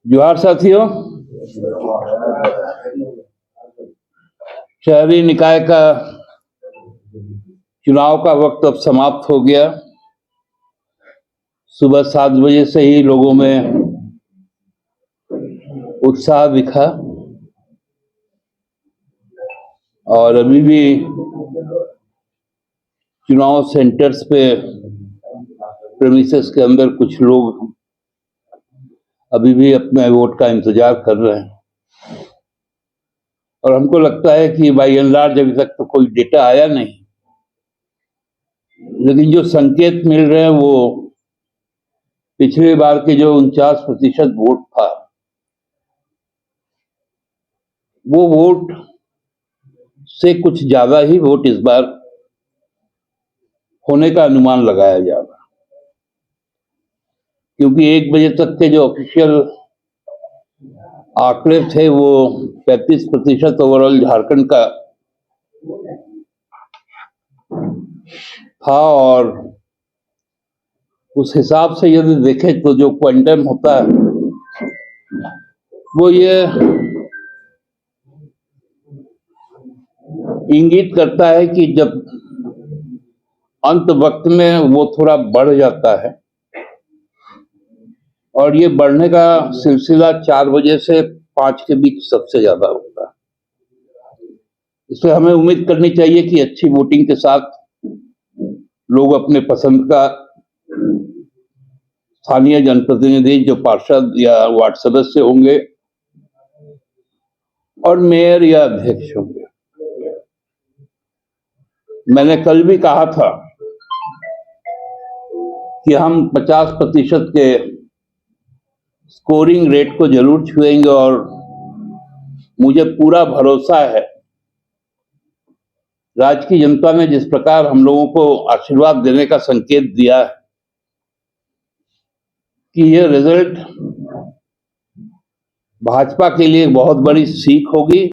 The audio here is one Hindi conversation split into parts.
जोहार साथियों। शहरी निकाय का चुनाव का वक्त अब समाप्त हो गया। सुबह 7 बजे से ही लोगों में उत्साह दिखा और अभी भी चुनाव सेंटर्स पे प्रेमिसेस के अंदर कुछ लोग अभी भी अपने वोट का इंतजार कर रहे हैं और हमको लगता है कि बाई एंड लार्ज अभी तक तो कोई डेटा आया नहीं, लेकिन जो संकेत मिल रहे हैं वो पिछली बार के जो 49% वोट था वो वोट से कुछ ज्यादा ही वोट इस बार होने का अनुमान लगाया जा रहा है, क्योंकि 1 बजे तक के जो ऑफिशियल आंकड़े थे वो 35% ओवरऑल झारखंड का था और उस हिसाब से यदि देखें तो जो क्वांटम होता है वो ये इंगित करता है कि जब अंत वक्त में वो थोड़ा बढ़ जाता है और ये बढ़ने का सिलसिला 4 बजे से 5 के बीच सबसे ज्यादा होता है। इसलिए हमें उम्मीद करनी चाहिए कि अच्छी वोटिंग के साथ लोग अपने पसंद का स्थानीय जनप्रतिनिधि जो पार्षद या वार्ड सदस्य होंगे और मेयर या अध्यक्ष होंगे। मैंने कल भी कहा था कि हम 50% के स्कोरिंग रेट को जरूर छुएंगे और मुझे पूरा भरोसा है राज्य की जनता ने जिस प्रकार हम लोगों को आशीर्वाद देने का संकेत दिया है कि यह रिजल्ट भाजपा के लिए बहुत बड़ी सीख होगी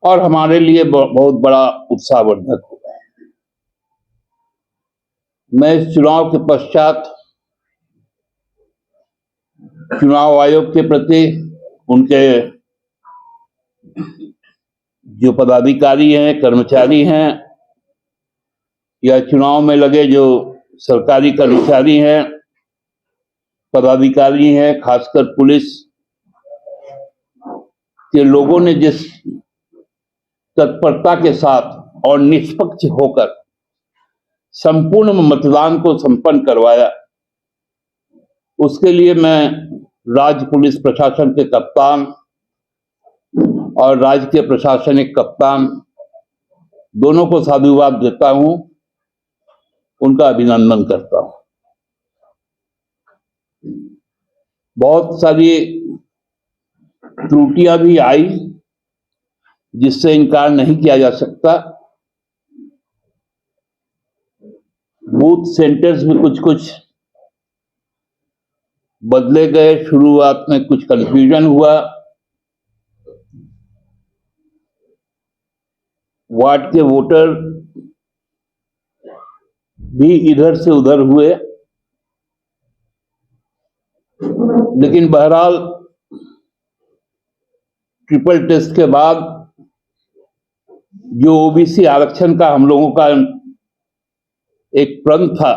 और हमारे लिए बहुत बड़ा उत्साहवर्धक होगा। मैं इस चुनाव के पश्चात चुनाव आयोग के प्रति, उनके जो पदाधिकारी हैं, कर्मचारी हैं या चुनाव में लगे जो सरकारी कर्मचारी हैं, पदाधिकारी हैं, खासकर पुलिस के लोगों ने जिस तत्परता के साथ और निष्पक्ष होकर संपूर्ण मतदान को संपन्न करवाया, उसके लिए मैं राज्य पुलिस प्रशासन के कप्तान और राज्य के प्रशासनिक कप्तान दोनों को साधुवाद देता हूं, उनका अभिनंदन करता हूं। बहुत सारी त्रुटियां भी आई जिससे इनकार नहीं किया जा सकता। बूथ सेंटर्स में कुछ बदले गए, शुरुआत में कुछ कंफ्यूजन हुआ, वार्ड के वोटर भी इधर से उधर हुए, लेकिन बहरहाल ट्रिपल टेस्ट के बाद जो ओबीसी आरक्षण का हम लोगों का एक प्रण था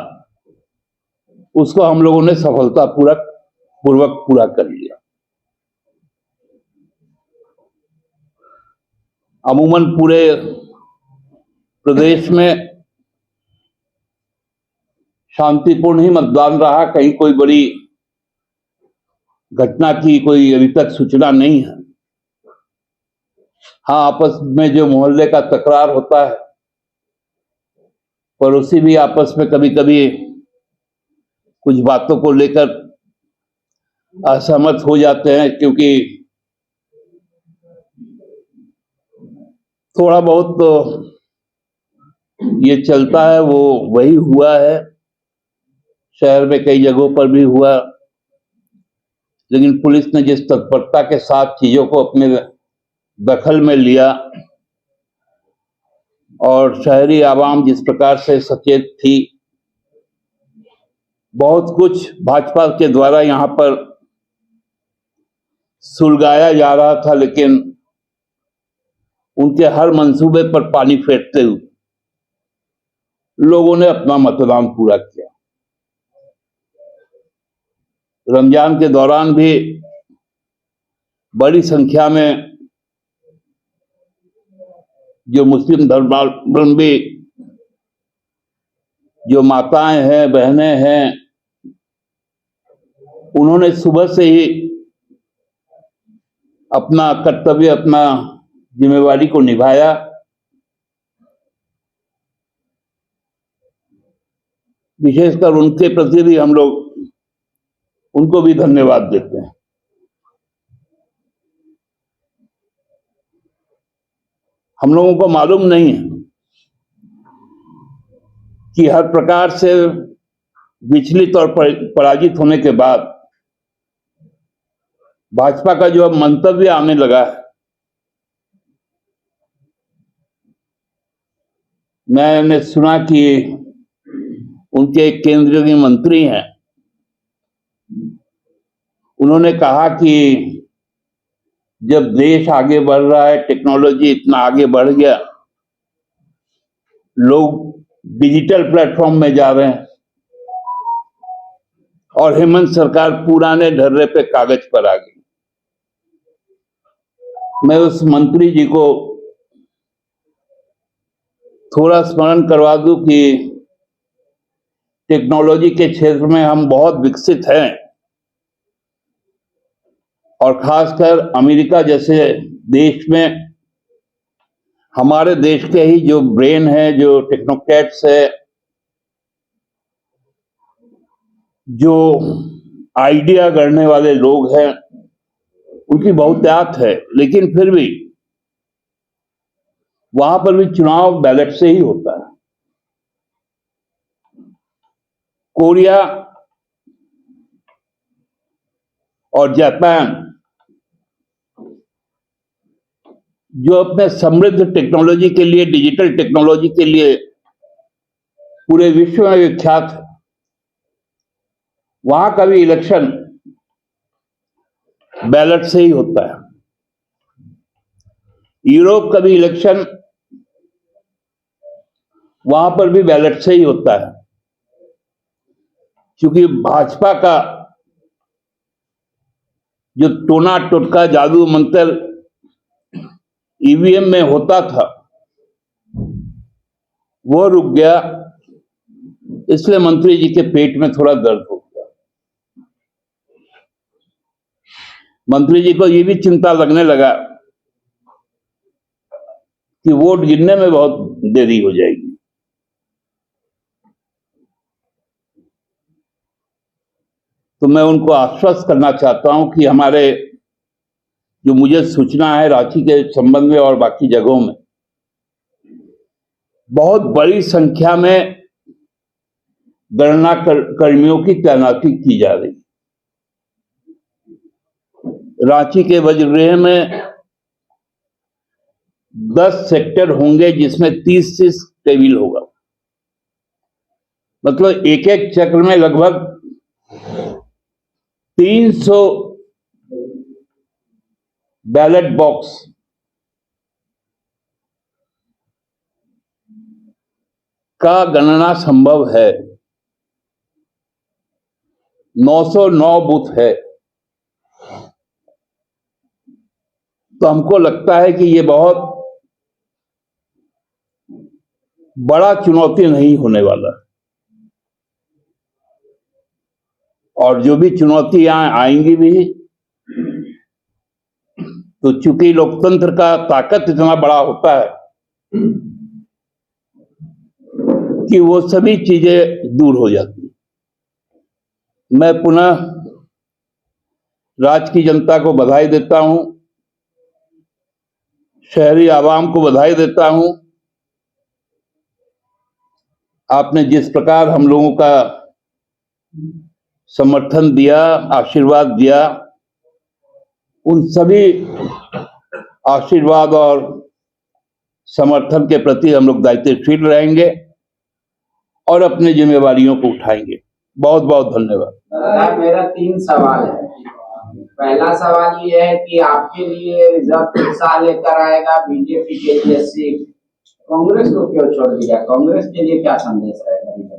उसको हम लोगों ने सफलतापूर्वक पूरा कर लिया। अमूमन पूरे प्रदेश में शांतिपूर्ण ही मतदान रहा, कहीं कोई बड़ी घटना की कोई अभी तक सूचना नहीं है। हाँ, आपस में जो मोहल्ले का तकरार होता है, पड़ोसी भी आपस में कभी कभी कुछ बातों को लेकर असहमत हो जाते हैं, क्योंकि थोड़ा बहुत तो ये चलता है, वो वही हुआ है। शहर में कई जगहों पर भी हुआ, लेकिन पुलिस ने जिस तत्परता के साथ चीजों को अपने दखल में लिया और शहरी आवाम जिस प्रकार से सचेत थी, बहुत कुछ भाजपा के द्वारा यहाँ पर सुलगाया जा रहा था, लेकिन उनके हर मंसूबे पर पानी फेरते हुए लोगों ने अपना मतदान पूरा किया। रमजान के दौरान भी बड़ी संख्या में जो मुस्लिम धर्मावलंबी जो माताएं हैं, बहनें हैं, उन्होंने सुबह से ही अपना कर्तव्य, अपना जिम्मेवारी को निभाया। विशेषकर उनके प्रति भी हम लोग उनको भी धन्यवाद देते हैं। हम लोगों को मालूम नहीं है कि हर प्रकार से विचलित और पराजित होने के बाद भाजपा का जो अब मंतव्य आने लगा है, मैंने सुना कि उनके एक केंद्रीय मंत्री हैं, उन्होंने कहा कि जब देश आगे बढ़ रहा है, टेक्नोलॉजी इतना आगे बढ़ गया, लोग डिजिटल प्लेटफॉर्म में जा रहे हैं और हेमंत सरकार पुराने ढर्रे पे कागज पर आ गई। मैं उस मंत्री जी को थोड़ा स्मरण करवा दूं कि टेक्नोलॉजी के क्षेत्र में हम बहुत विकसित हैं और खासकर अमेरिका जैसे देश में हमारे देश के ही जो ब्रेन है, जो टेक्नोक्रेट्स है, जो आइडिया गढ़ने वाले लोग हैं, उनकी बहुतायत है। लेकिन फिर भी वहां पर भी चुनाव बैलेट से ही होता है। कोरिया और जापान जो अपने समृद्ध टेक्नोलॉजी के लिए, डिजिटल टेक्नोलॉजी के लिए पूरे विश्व में विख्यात है, वहां का भी इलेक्शन बैलेट से ही होता है। यूरोप का भी इलेक्शन वहां पर भी बैलेट से ही होता है, क्योंकि भाजपा का जो टोना टोटका जादू मंत्र ईवीएम में होता था वो रुक गया, इसलिए मंत्री जी के पेट में थोड़ा दर्द हो गया। मंत्री जी को ये भी चिंता लगने लगा कि वोट गिनने में बहुत देरी हो जाएगी। तो मैं उनको आश्वस्त करना चाहता हूं कि हमारे जो मुझे सूचना है रांची के संबंध में और बाकी जगहों में बहुत बड़ी संख्या में गणना कर्मियों की तैनाती की जा रही। रांची के वज्रगृह में 10 सेक्टर होंगे जिसमें 30 टेबल होगा, मतलब एक एक चक्र में लगभग 300 बैलेट बॉक्स का गणना संभव है। 909 बूथ है, तो हमको लगता है कि ये बहुत बड़ा चुनौती नहीं होने वाला। और जो भी चुनौतियां आएंगी भी, तो चूंकि लोकतंत्र का ताकत इतना बड़ा होता है कि वो सभी चीजें दूर हो जाती। मैं पुनः राज्य की जनता को बधाई देता हूं, शहरी आवाम को बधाई देता हूं। आपने जिस प्रकार हम लोगों का समर्थन दिया, आशीर्वाद दिया, उन सभी आशीर्वाद और समर्थन के प्रति हम लोग दायित्वशील रहेंगे और अपनी जिम्मेवारियों को उठाएंगे। बहुत बहुत धन्यवाद। मेरा 3 सवाल है। पहला सवाल ये है कि आपके लिए रिजर्व उत्साह लेकर आएगा बीजेपी के लिए सीट, कांग्रेस को क्यों छोड़ दिया? कांग्रेस के लिए क्या संदेश रहेगा?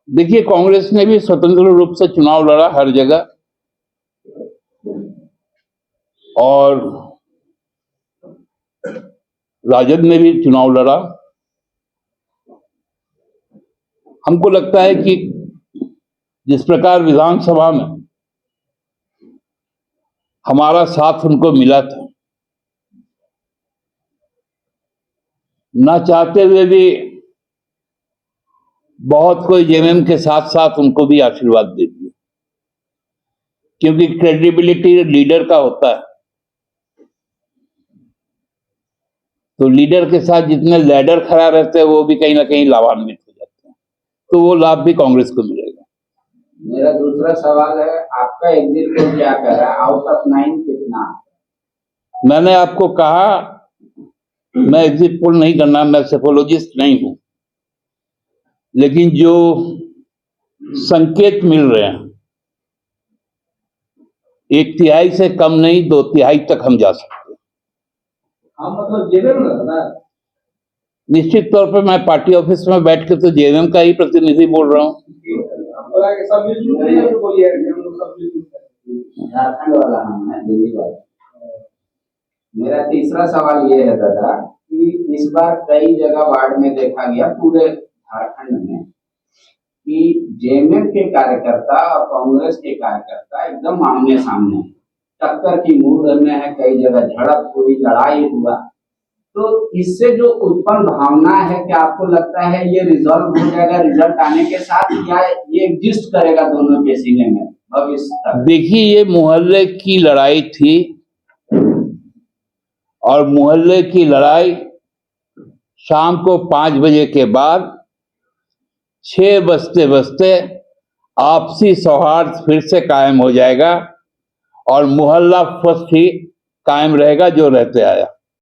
देखिए, कांग्रेस ने भी स्वतंत्र रूप से चुनाव लड़ा हर जगह, और राजद ने भी चुनाव लड़ा। हमको लगता है कि जिस प्रकार विधानसभा में हमारा साथ उनको मिला था, ना चाहते हुए भी बहुत कोई जेएमएम के साथ साथ उनको भी आशीर्वाद दे दिया, क्योंकि क्रेडिबिलिटी लीडर का होता है। तो लीडर के साथ जितने लैडर खड़ा रहते हैं वो भी कहीं ना कहीं लाभान्वित हो जाते हैं, तो वो लाभ भी कांग्रेस को मिलेगा। मेरा दूसरा सवाल है, आपका एग्जिट पोल क्या कह रहा है? आउट ऑफ 9 कितना? मैंने आपको कहा, मैं एग्जिट पोल नहीं करना, मैं सेफोलॉजिस्ट नहीं हूं, लेकिन जो संकेत मिल रहे हैं 1/3 से कम नहीं 2/3 तक हम जा सकते हैं। हाँ, मतलब जेएमएम ना? निश्चित तौर पे मैं पार्टी ऑफिस में बैठ के तो जेएमएम का ही प्रतिनिधि बोल रहा हूँ। झारखंड वाला हम है, दिल्ली वाला। मेरा तीसरा सवाल ये है दादा कि इस बार कई जगह वार्ड में देखा गया पूरे झारखंड में कि जेएमएम के कार्यकर्ता और कांग्रेस के कार्यकर्ता एकदम आमने सामने, टक्कर की मूड में है, कई जगह झड़प हुई, लड़ाई हुआ। तो इससे जो उत्पन्न भावना है, क्या आपको लगता है ये रिजॉल्व हो जाएगा रिजल्ट आने के साथ, या ये एग्जिस्ट करेगा दोनों के सीने में भविष्य तक? देखिए, ये मोहल्ले की लड़ाई थी, और मोहल्ले की लड़ाई शाम को 5 बजे के बाद 6 बजते बजते आपसी सौहार्द फिर से कायम हो जाएगा, और मोहल्ला फर्स्ट ही कायम रहेगा जो रहते आया।